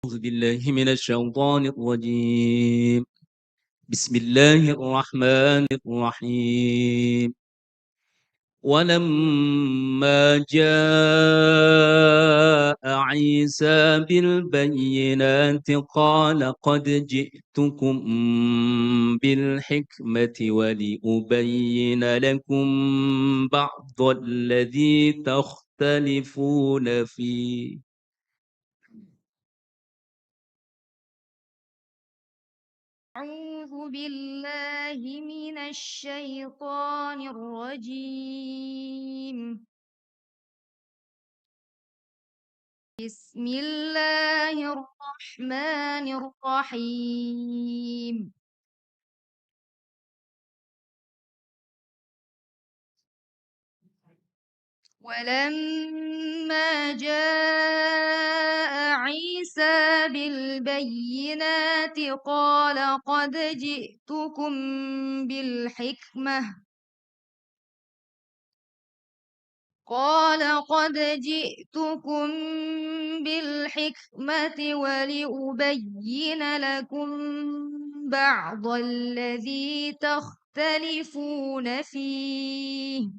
أعوذ بالله من الشيطان الرجيم. بسم الله الرحمن الرحيم. ولما جاء عيسى بالبينات قال قد جئتكم بالحكمة ولأبين لكم بعض الذي تختلفون فيه. أعوذ بالله من الشيطان الرجيم. بسم الله الرحمن الرحيم. ولما جاء عيسى بالبينات قال قد جئتكم بالحكمة ولأبين لكم بعض الذي تختلفون فيه.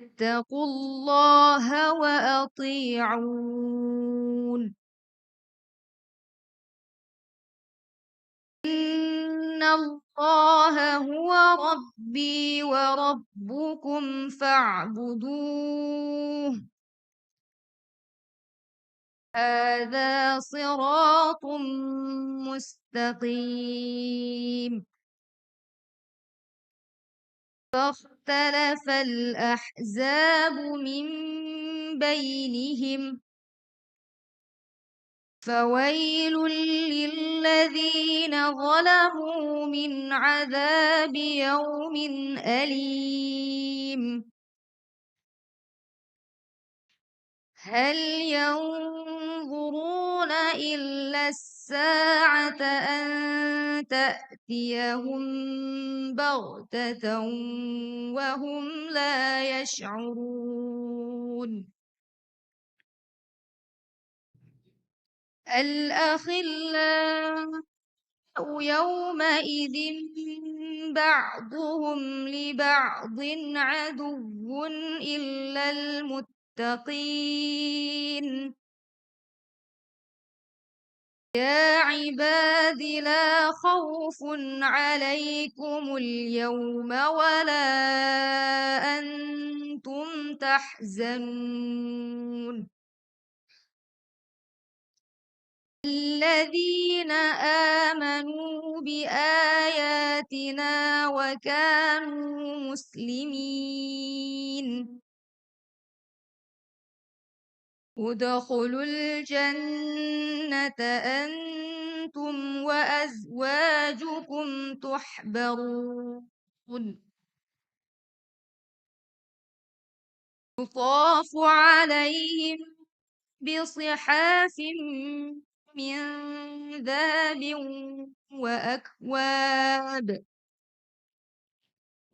اتقوا الله وأطيعون. إن الله هو ربي وربكم فاعبدوه. هذا صراط مستقيم. فاختلف الأحزاب من بينهم فويل للذين ظلموا من عذاب يوم أليم. هل ينظرون إلا الساعة أن تأتيهم بغتة وهم لا يشعرون. الأخلاء يومئذ بعضهم لبعض عدو إلا المتقين. يا عباد لا خوف عليكم اليوم ولا أنتم تحزنون. الذين آمنوا بآياتنا وكانوا مسلمين ادخلوا الجنة أنتم وأزواجكم تحبرون. يطاف عليهم بصحاف من ذهب وأكواب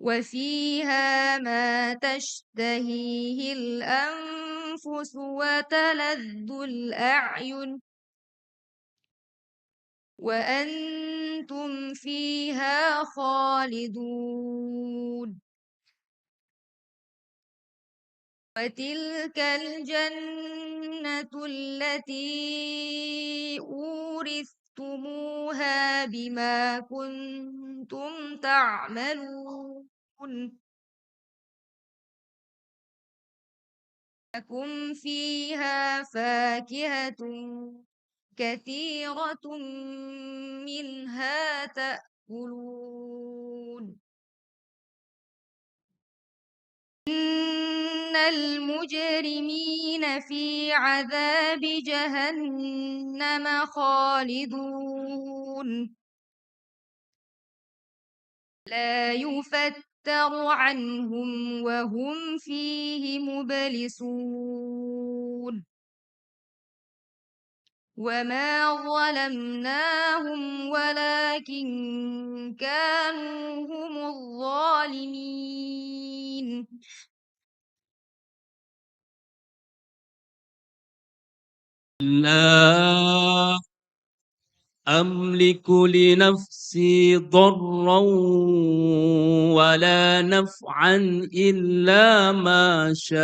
وفيها ما تشتهيه الأنفس وتلذ الأعين وأنتم فيها خالدون. وتلك الجنة التي أورثتموها بما كنتم تعملون. لكم فيها فاكهة كثيرة منها تأكلون. إن المجرمين في عذاب جهنم خالدون. لا يفتر عنهم وهم فيه مبلسون. وما ظلمناهم ولكن كانوا هم الظالمين. لا أملك لنفسي ضرا ولا نفعا إلا ما شاء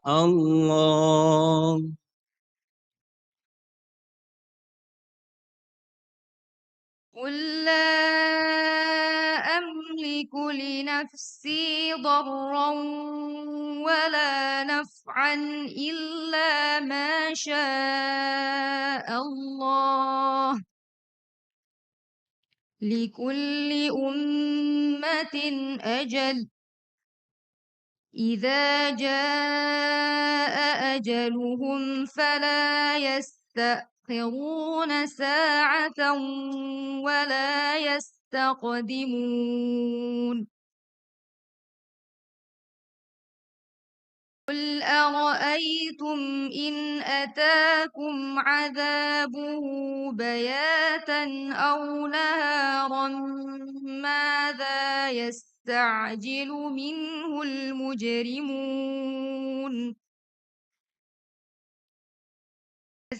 الله. قل لا أملك لنفسي ضرا ولا نفعا إلا ما شاء الله. لكل أمة أجل، إذا جاء أجلهم فلا يستأخرون ساعة ولا يستقدمون. قل أرأيتم إن أتاكم عذابه بياتا أو نهارا ماذا يستعجل منه المجرمون.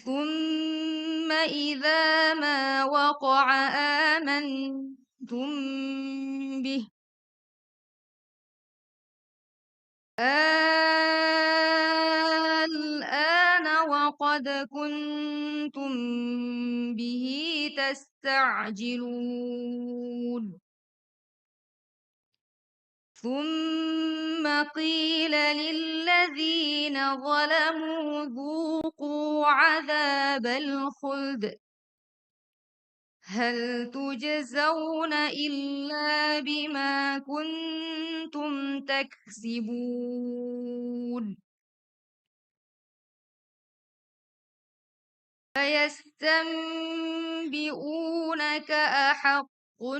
ثم إذا ما وقع آمنتم به. الآن وقد كنتم به تستعجلون. ثم قيل للذين ظلموا ذوقوا عذاب الخلد هل تجزون إلا بما كنتم تكسبون. فيستنبئونك أحق هو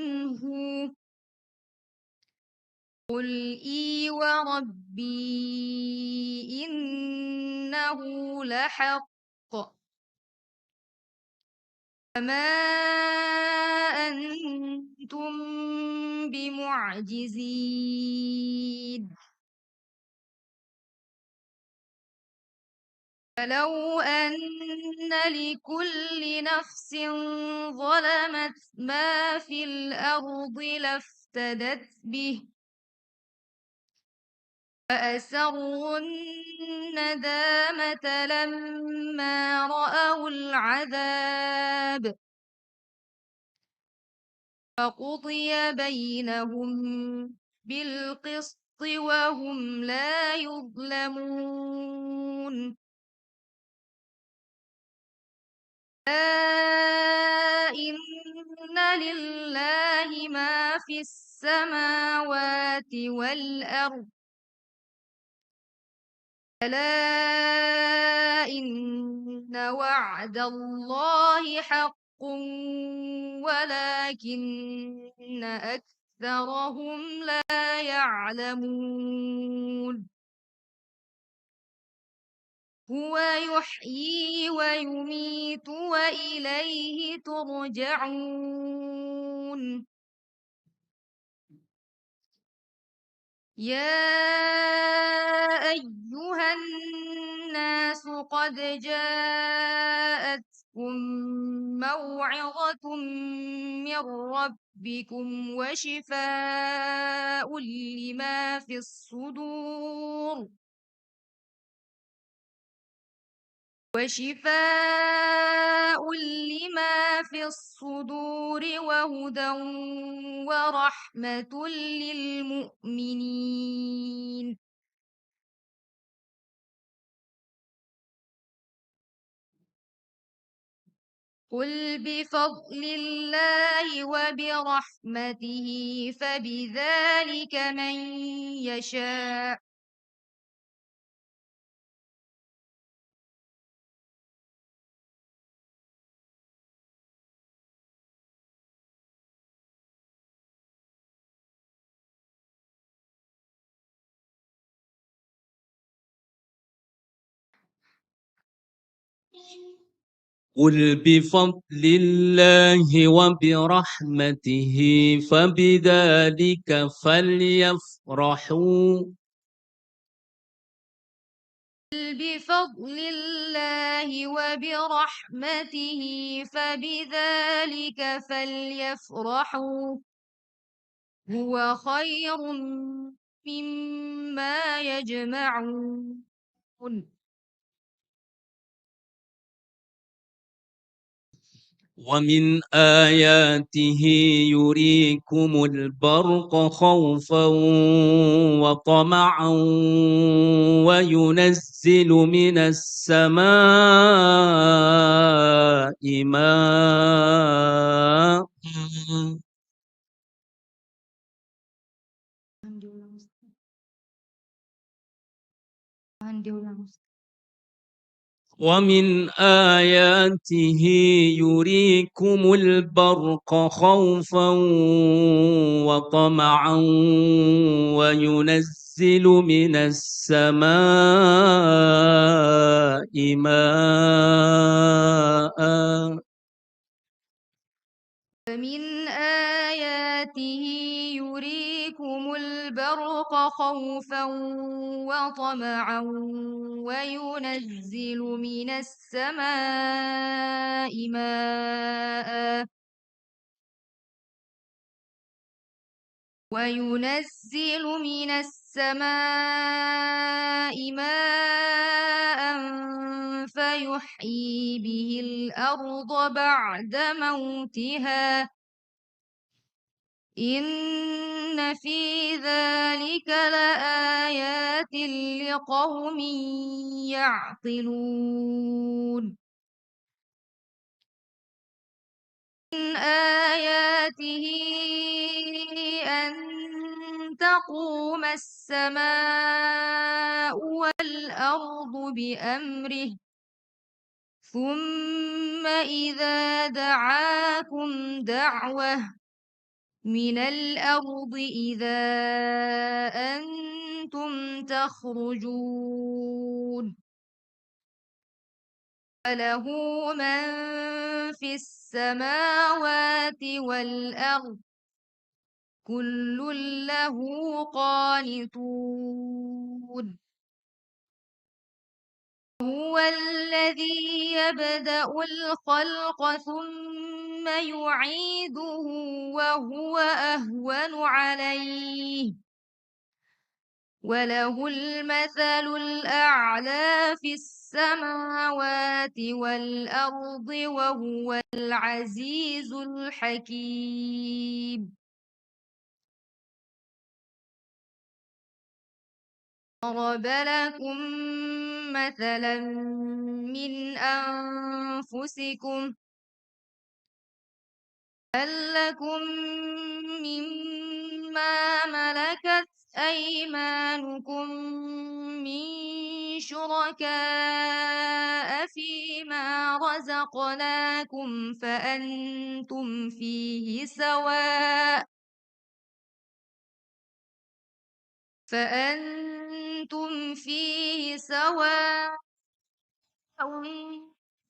قل إي وربي إنه لحق. فما أنتم بمعجزين. فلو أن لكل نفس ظلمت ما في الأرض لافتدت به وأسروا الندامة لما رأوا العذاب فقضي بينهم بالقسط وهم لا يظلمون. إن لله ما في السماوات والأرض ألا إن وعد الله حق ولكن أكثرهم لا يعلمون. هو يحيي ويميت وإليه ترجعون. يا أيها الناس قد جاءتكم موعظة من ربكم وشفاء لما في الصدور وهدى ورحمة للمؤمنين. قل بفضل الله وبرحمته فبذلك من يشاء قل بفضل الله وبرحمته فبذلك فليفرحوا بفضل الله وبرحمته فبذلك فليفرحوا هو خير مما يجمعون. ومن آياته يريكم البرق خوفا وطمعا وينزل من السماء ماء ومن آياته يريكم البرق خوفا وطمعا وينزل من السماء ماء ومن آياته يريكم البرق خوفا وطمعا وينزل من السماء ماء فيحيي به الأرض بعد موتها إن في ذلك لآيات لقوم يعقلون. من آياته أن تقوم السماء والأرض بأمره ثم إذا دعاكم دعوة من الأرض إذا أنتم تخرجون. وله من في السماوات والأرض كل له قانتون. هو الذي يبدأ الخلق ثم يعيده وهو أهون عليه وله المثل الأعلى في السماوات والأرض وهو العزيز الحكيم. ضرب لكم مثلا من أنفسكم هل لكم مما ملكت أيمانكم من شركاء فيما رزقناكم فأنتم فيه سواء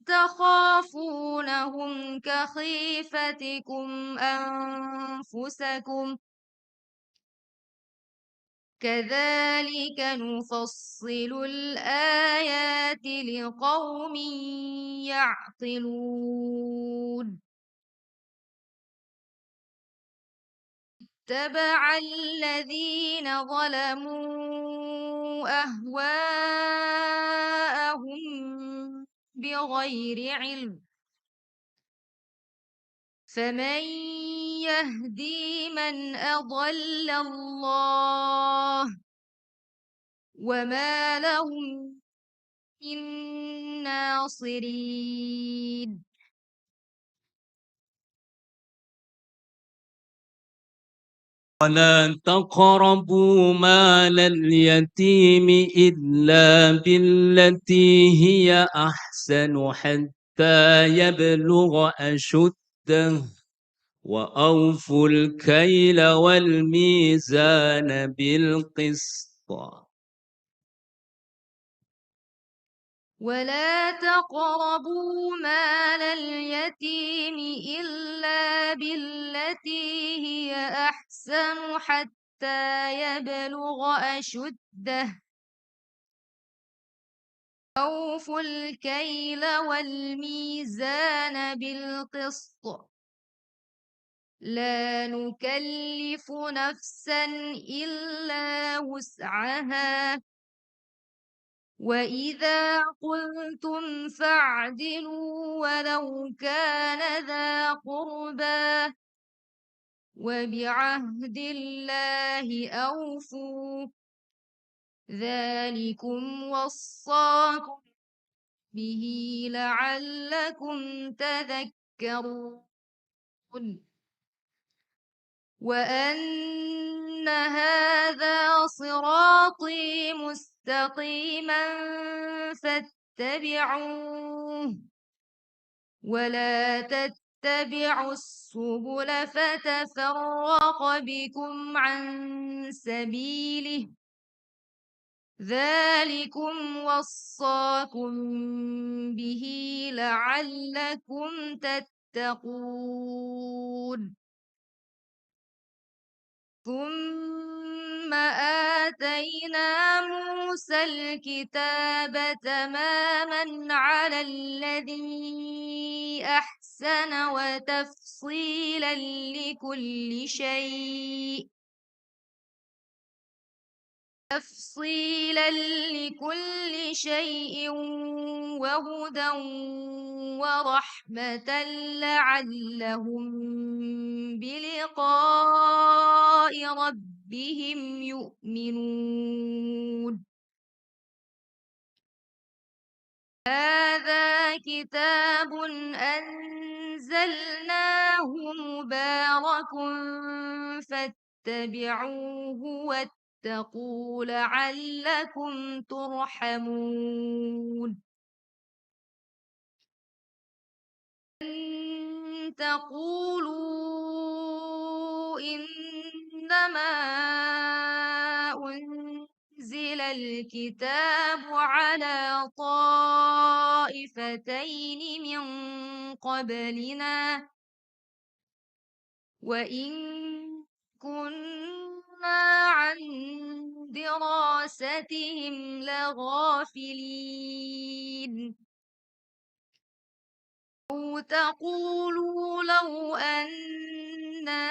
تخافونهم كخيفتكم أنفسكم كذلك نفصل الآيات لقوم يعقلون. اتبع الذين ظلموا أهواءهم بغير علم فمن يهدي من أضل الله وما لهم من ناصرين. ولا تقربوا مال اليتيم إلا بالتي هي أحسن حتى يبلغ أشده وأوفوا الكيل والميزان بالقسط. ولا تقربوا مال اليتيم إلا بالتي هي أحسن حتى يبلغ أشده أوفوا الكيل والميزان بالقسط لا نكلف نفسا إلا وسعها وإذا قلتم فاعدلوا ولو كان ذا قربى وبعهد الله أوفوا ذلكم وصاكم به لعلكم تذكرون وأن هذا صراطي مستقيما فاتبعوه ولا تتبعوا السبل فتفرق بكم عن سبيله ذلكم وصاكم به لعلكم تتقون ثم آتينا موسى الكتاب تماما على الذي أحسن وتفصيلا لكل شيء وهدى ورحمة لعلهم بلقاء ربهم يؤمنون هذا كتاب أنزلناه مبارك فاتبعوه واتقوا لعلكم ترحمون أن تقولوا إنما أنزل الكتاب على طائفتين من قبلنا وإن كنا عن دراستهم لغافلين أو تقولوا لو أنا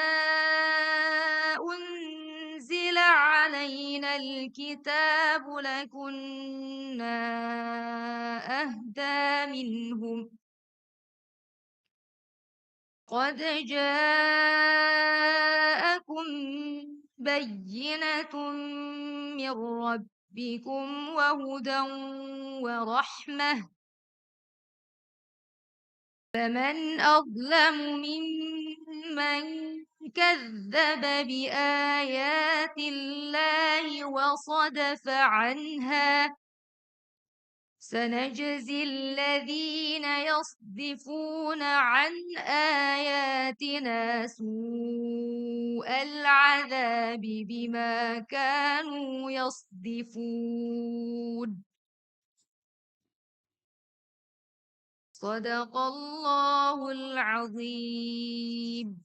أنزل علينا الكتاب لكنا أهدى منهم قد جاءكم بينة من ربكم وهدى ورحمة فمن أظلم ممن كذب بآيات الله وصدف عنها سنجزي الذين يصدفون عن آياتنا سوء العذاب بما كانوا يصدفون صدق الله العظيم